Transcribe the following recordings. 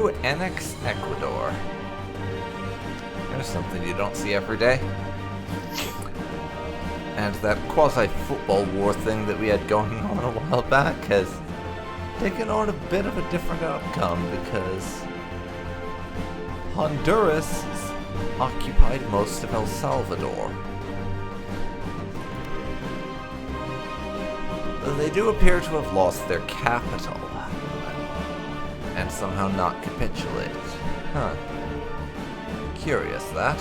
Peru annex Ecuador. There's something you don't see every day. And that quasi-football war thing that we had going on a while back has taken on a bit of a different outcome because Honduras has occupied most of El Salvador. Though they do appear to have lost their capital and somehow not capitulated. Huh. Curious, that.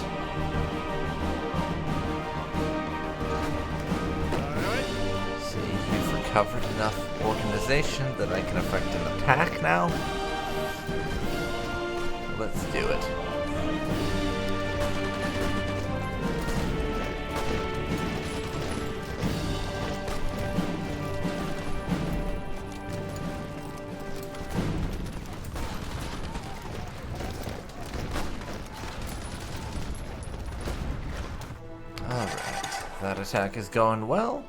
See, you've recovered enough organization that I can effect an attack now. Let's do it. That attack is going well.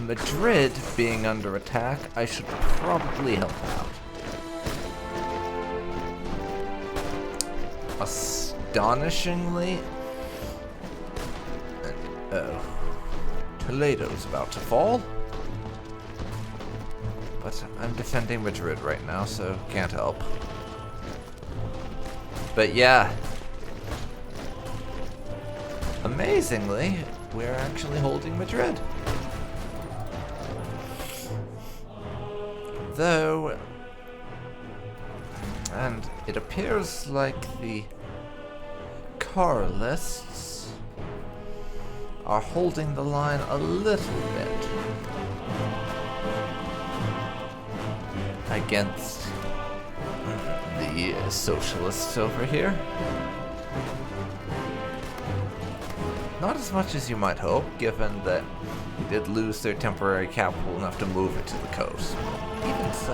Madrid being under attack, I should probably help out. Astonishingly, Toledo's about to fall. But I'm defending Madrid right now, so can't help. But yeah. Amazingly, we're actually holding Madrid. Though, and it appears like the Carlists are holding the line a little bit against the socialists over here. Not as much as you might hope, given that they did lose their temporary capital enough to move it to the coast. Even so.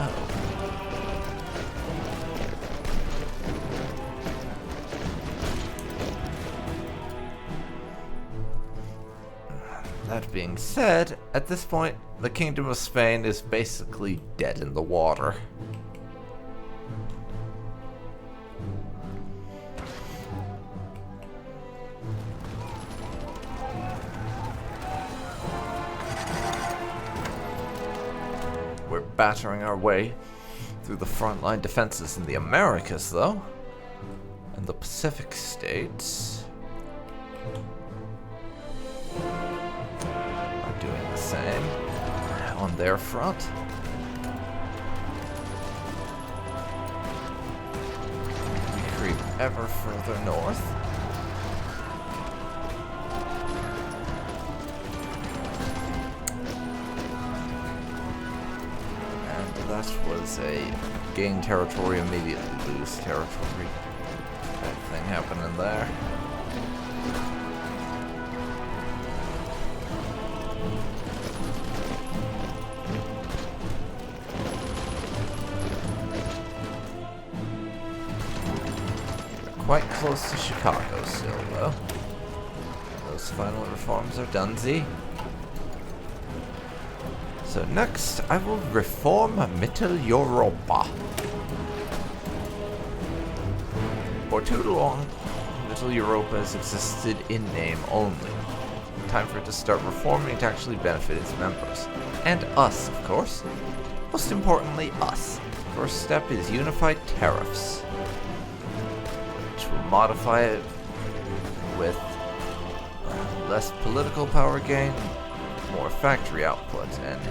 That being said, at this point, the Kingdom of Spain is basically dead in the water. Battering our way through the frontline defenses in the Americas, though, and the Pacific states are doing the same on their front. We creep ever further north. That was a gain territory, immediately lose territory type thing happening there. We're quite close to Chicago still, though. Those final reforms are donesy. So next, I will reform Mitteleuropa. For too long, Mitteleuropa has existed in name only. Time for it to start reforming to actually benefit its members. And us, of course. Most importantly, us. First step is unified tariffs, which will modify it with less political power gain, more factory output, and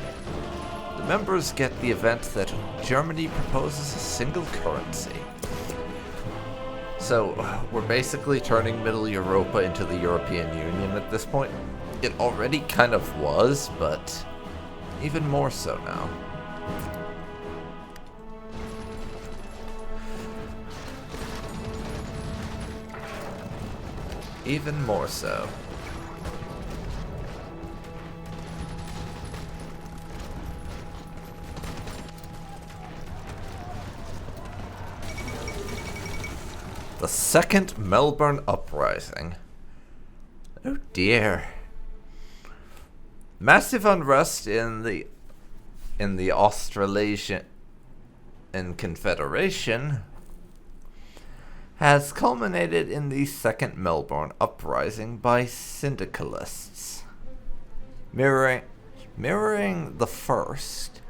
the members get the event that Germany proposes a single currency. So we're basically turning Middle Europa into the European Union at this point. It already kind of was, but even more so now. Even more so. The Second Melbourne Uprising. Oh dear. Massive unrest in the in the Australasian Confederation has culminated in the Second Melbourne Uprising by syndicalists, mirroring the first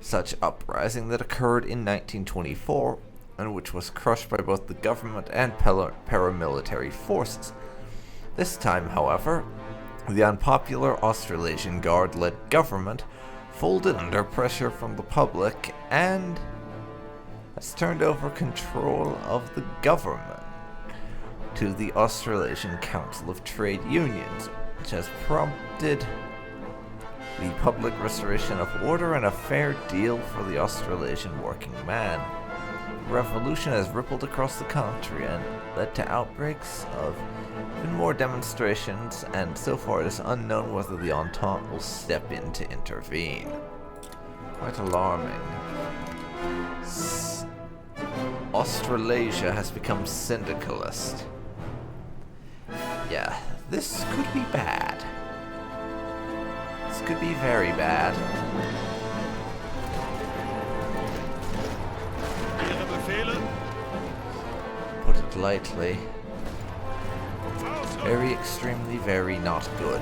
such uprising that occurred in 1924, and which was crushed by both the government and paramilitary forces. This time, however, the unpopular Australasian Guard-led government folded under pressure from the public and has turned over control of the government to the Australasian Council of Trade Unions, which has prompted the public restoration of order and a fair deal for the Australasian working man. The revolution has rippled across the country and led to outbreaks of even more demonstrations, and so far it is unknown whether the Entente will step in to intervene. Quite alarming. Australasia has become syndicalist. Yeah, this could be bad. This could be very bad. Put it lightly. Very extremely, very not good.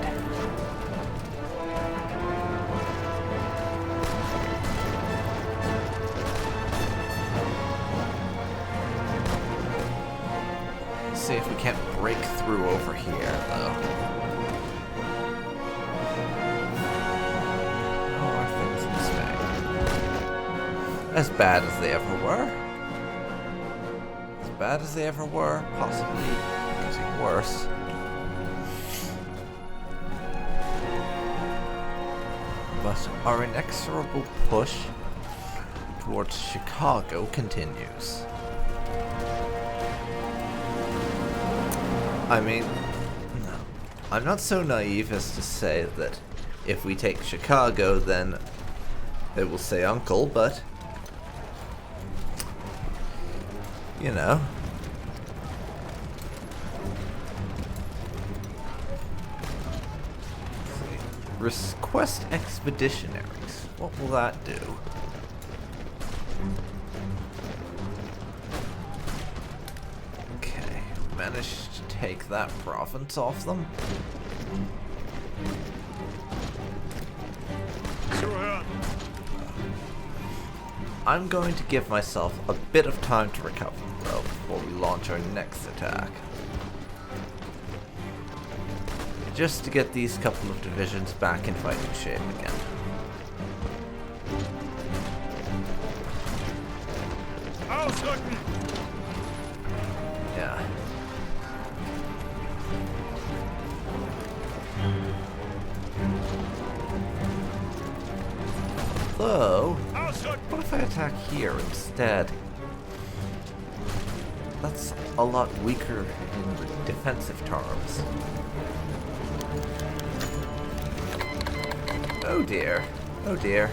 See if we can't break through over here, though. How are things in Spain? As bad as they ever were. As bad as they ever were, possibly getting worse. But our inexorable push towards Chicago continues. I mean, I'm not so naive as to say that if we take Chicago, then they will say uncle, but, you know. Request expeditionaries. What will that do? Okay, managed to take that province off them. I'm going to give myself a bit of time to recover, though, before we launch our next attack. Just to get these couple of divisions back in fighting shape again. Yeah. Though, what if I attack here instead? That's a lot weaker in defensive terms. Oh dear. Oh dear.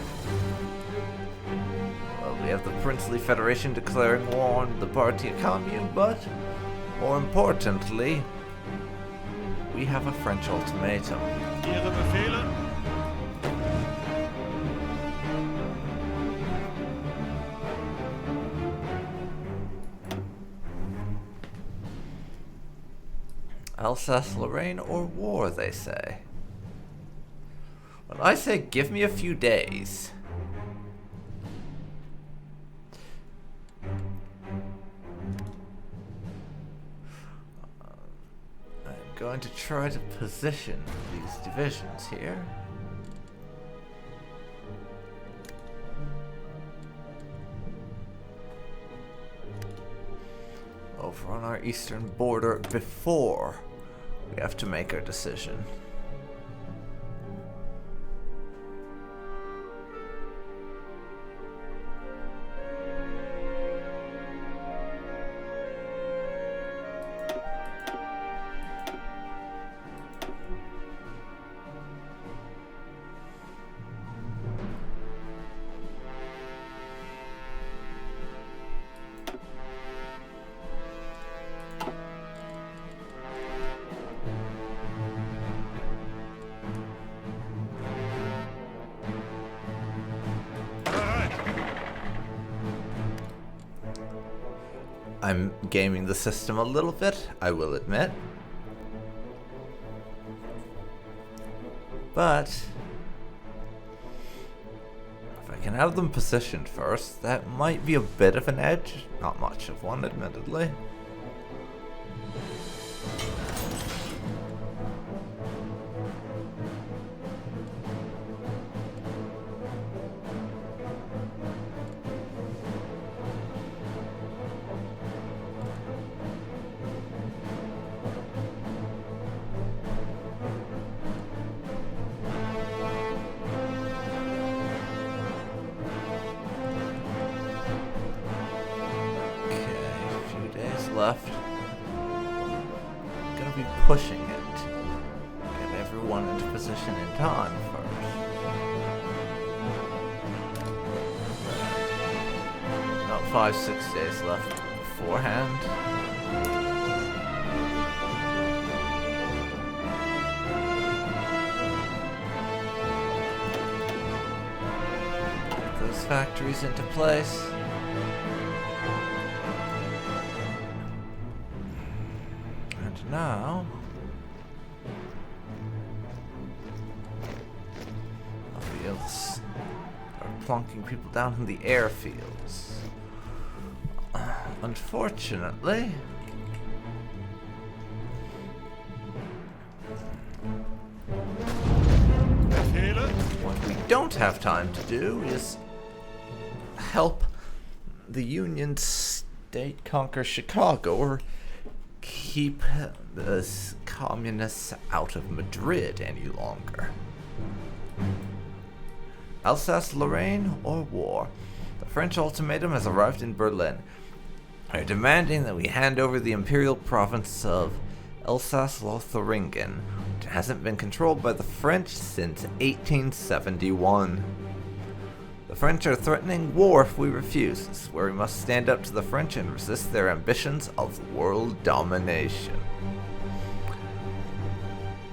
Well, we have the Princely Federation declaring war on the Party Commune, but, more importantly, we have a French ultimatum. Ihre Befehle? Alsace, Lorraine, or war, they say. Well, I say give me a few days. I'm going to try to position these divisions here. Over on our eastern border before we have to make our decision. I'm gaming the system a little bit, I will admit. But if I can have them positioned first, that might be a bit of an edge. Not much of one, admittedly. Left. Gonna be pushing it. Get everyone into position in time first. About 5-6 days left beforehand. Get those factories into place. Now, I'll be able to start plonking people down in the airfields. Unfortunately, what we don't have time to do is help the Union State conquer Chicago or keep the communists out of Madrid any longer. Alsace, Lorraine, or war? The French ultimatum has arrived in Berlin. They're demanding that we hand over the imperial province of Alsace-Lotharingen, which hasn't been controlled by the French since 1871. The French are threatening war if we refuse. This is where we must stand up to the French and resist their ambitions of world domination.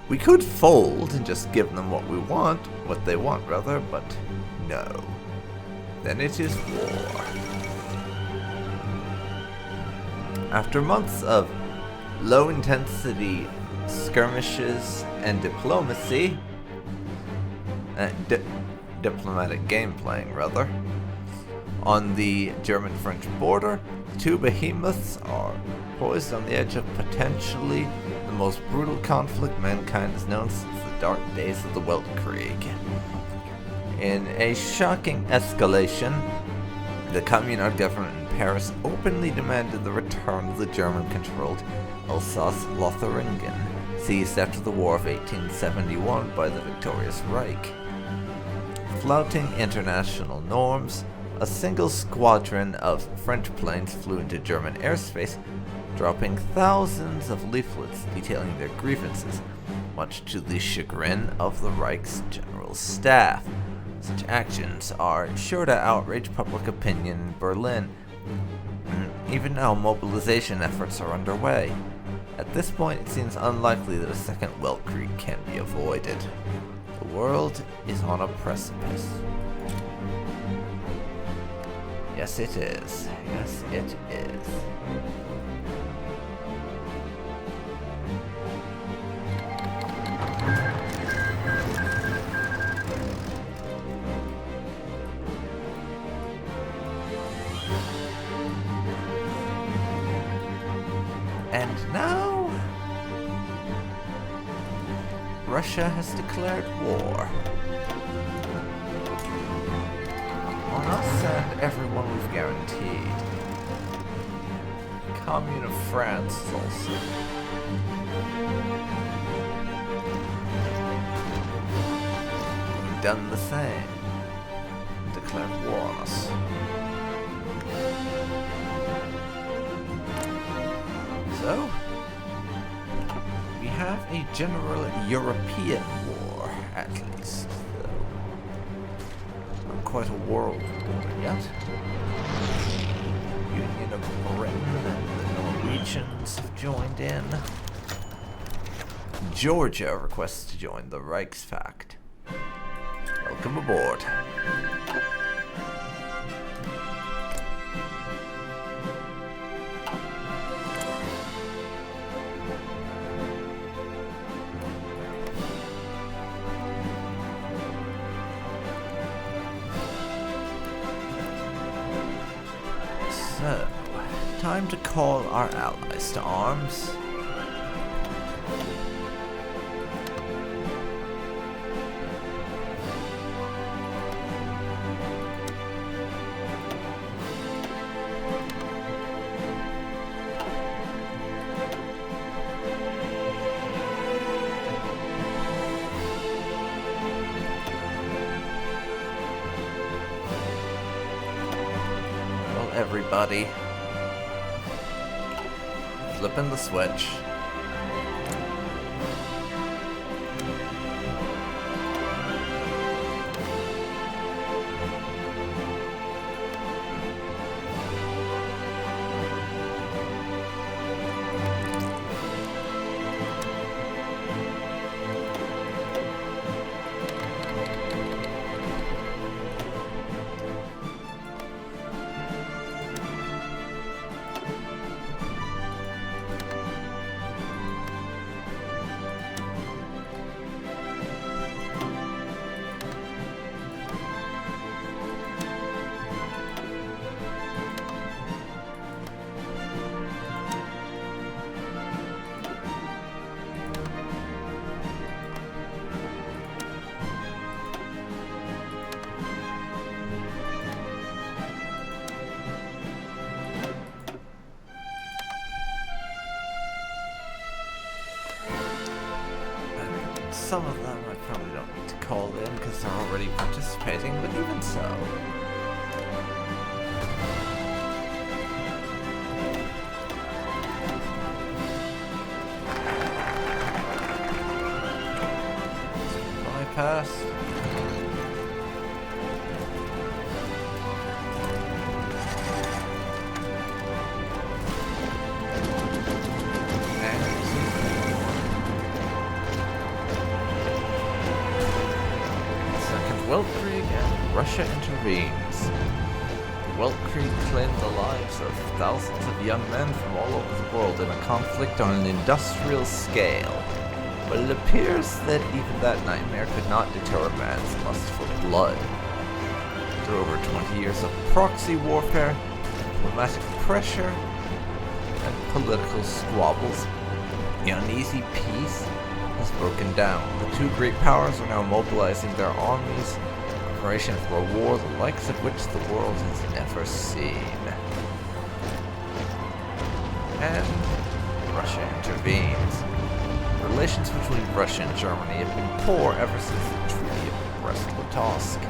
We could fold and just give them what they want rather, but no. Then it is war. After months of low-intensity skirmishes and diplomacy, diplomatic game playing rather, on the German-French border, the two behemoths are poised on the edge of potentially the most brutal conflict mankind has known since the dark days of the Weltkrieg. In a shocking escalation, the Communard government in Paris openly demanded the return of the German-controlled Alsace-Lotharingen, seized after the War of 1871 by the victorious Reich. Flouting international norms, a single squadron of French planes flew into German airspace, dropping thousands of leaflets detailing their grievances, much to the chagrin of the Reich's general staff. Such actions are sure to outrage public opinion in Berlin. Even now, mobilization efforts are underway. At this point, it seems unlikely that a second Weltkrieg can be avoided. The world is on a precipice. Yes, it is. Yes, it is. And now, Russia has declared war on us and everyone we've guaranteed. The Commune of France is also done the same, declared war on us. So, we have a general European war, at least, though not quite a world war yet. Union of Britain and the Norwegians have joined in. Georgia requests to join the Reichspakt. Welcome aboard. time to call our allies to arms. Everybody, flipping the switch. Some of them I probably don't need to call in because they're already participating, but even so. Bypass. Weltkrieg and Russia intervenes. The Weltkrieg claimed the lives of thousands of young men from all over the world in a conflict on an industrial scale. But it appears that even that nightmare could not deter man's lust for blood. Through over 20 years of proxy warfare, diplomatic pressure, and political squabbles, the uneasy peace has broken down. The two great powers are now mobilizing their armies in preparation for a war the likes of which the world has never seen. And Russia intervenes. Relations between Russia and Germany have been poor ever since the Treaty of Brest-Litovsk.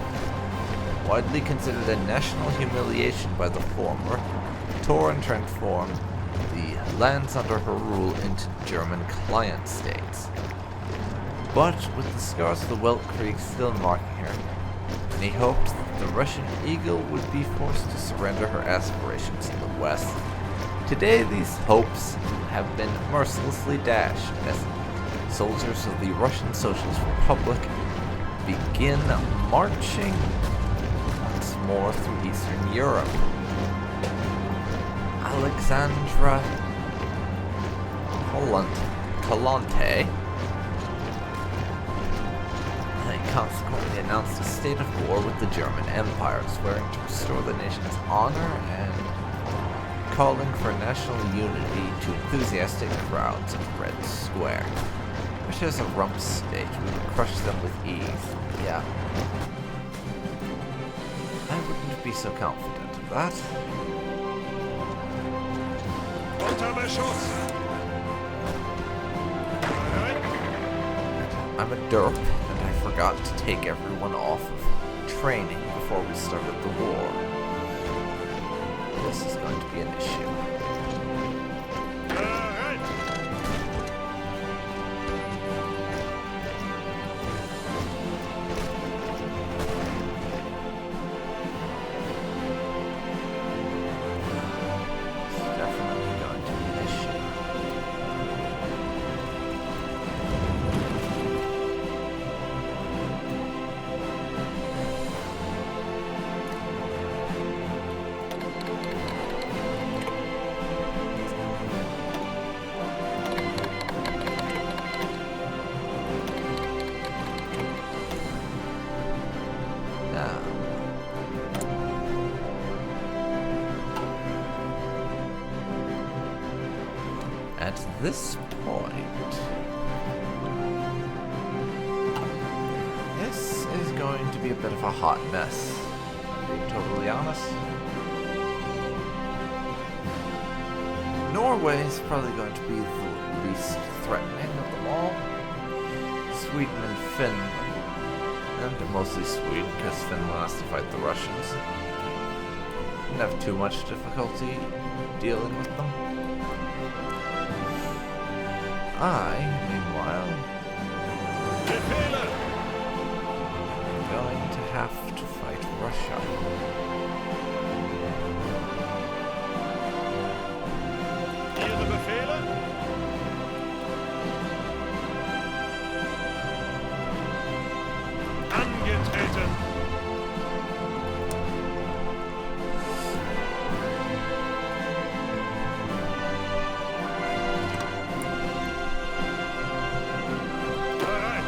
Widely considered a national humiliation by the former, tore and transformed the lands under her rule into German client states. But with the scars of the Weltkrieg still marking her, he hoped that the Russian eagle would be forced to surrender her aspirations in the West. Today these hopes have been mercilessly dashed as soldiers of the Russian Socialist Republic begin marching once more through Eastern Europe. Alexandra Kalante consequently announced a state of war with the German Empire, swearing to restore the nation's honor and calling for national unity to enthusiastic crowds at Red Square. Russia's a rump state. We would crush them with ease. Yeah. I wouldn't be so confident of that. I'm a derp, and I forgot to take everyone off of training before we started the war. This is going to be an issue. At this point, this is going to be a bit of a hot mess, if I'm being totally honest. Norway is probably going to be the least threatening of them all. Sweden and Finland. And mostly Sweden, because Finland has to fight the Russians. Didn't have too much difficulty dealing with them. I, meanwhile, am going to have to fight Russia. Ihre Befehle? Angetreten! Bereit!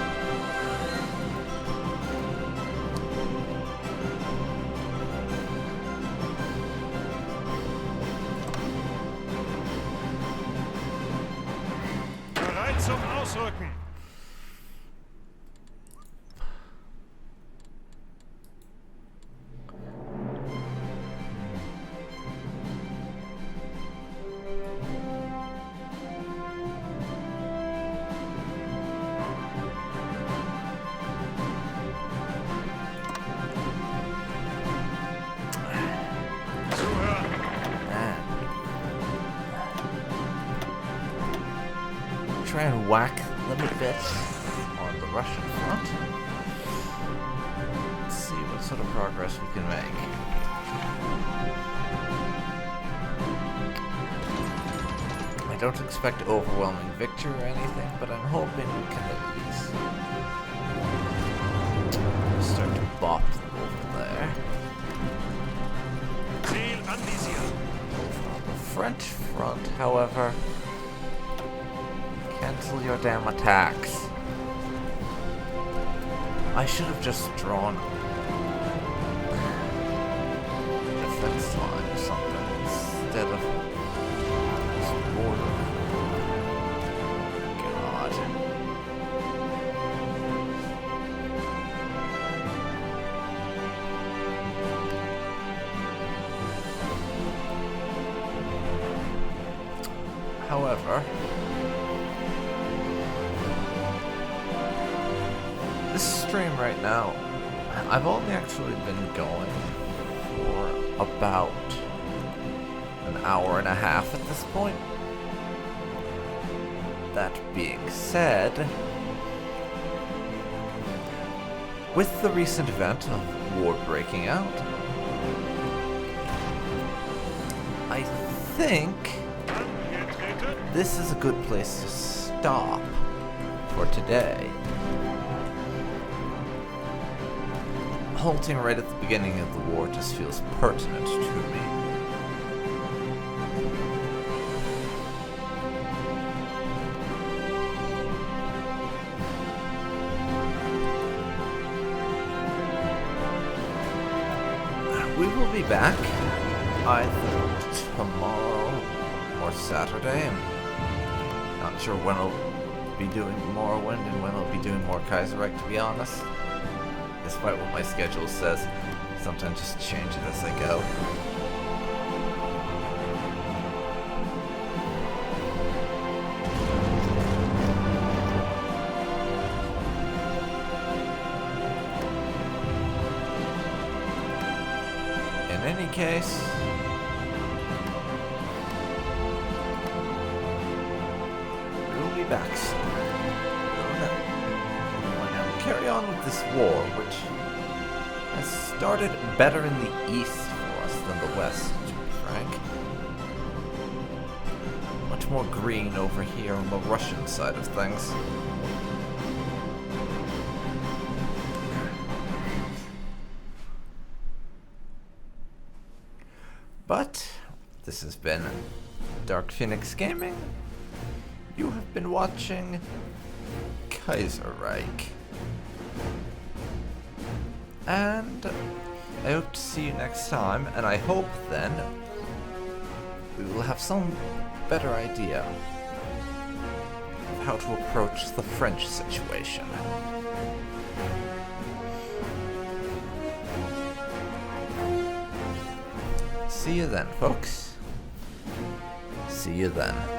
Bereit zum Ausrücken! Try and whack them a bit on the Russian front. Let's see what sort of progress we can make. I don't expect overwhelming victory or anything, but I'm hoping we can at least start to bop them over there. Ziel anvisiert! Over on the French front, however, cancel your damn attacks. I should have just drawn a defense line or something instead of this border. God. However, this stream right now, I've only actually been going for about an hour and a half at this point. That being said, with the recent event of war breaking out, I think this is a good place to stop for today. Halting right at the beginning of the war just feels pertinent to me. We will be back either tomorrow or Saturday. I'm not sure when I'll be doing Morrowind and when I'll be doing more Kaiserreich, to be honest. Despite what my schedule says, sometimes just change it as I go. In any case, we'll be back soon. Carry on with this war, which has started better in the east for us than the west, to be frank. Much more green over here on the Russian side of things. But this has been DarkPhoenix Gaming. You have been watching Kaiserreich. And I hope to see you next time, and I hope then we will have some better idea how to approach the French situation. See you then, folks. See you then.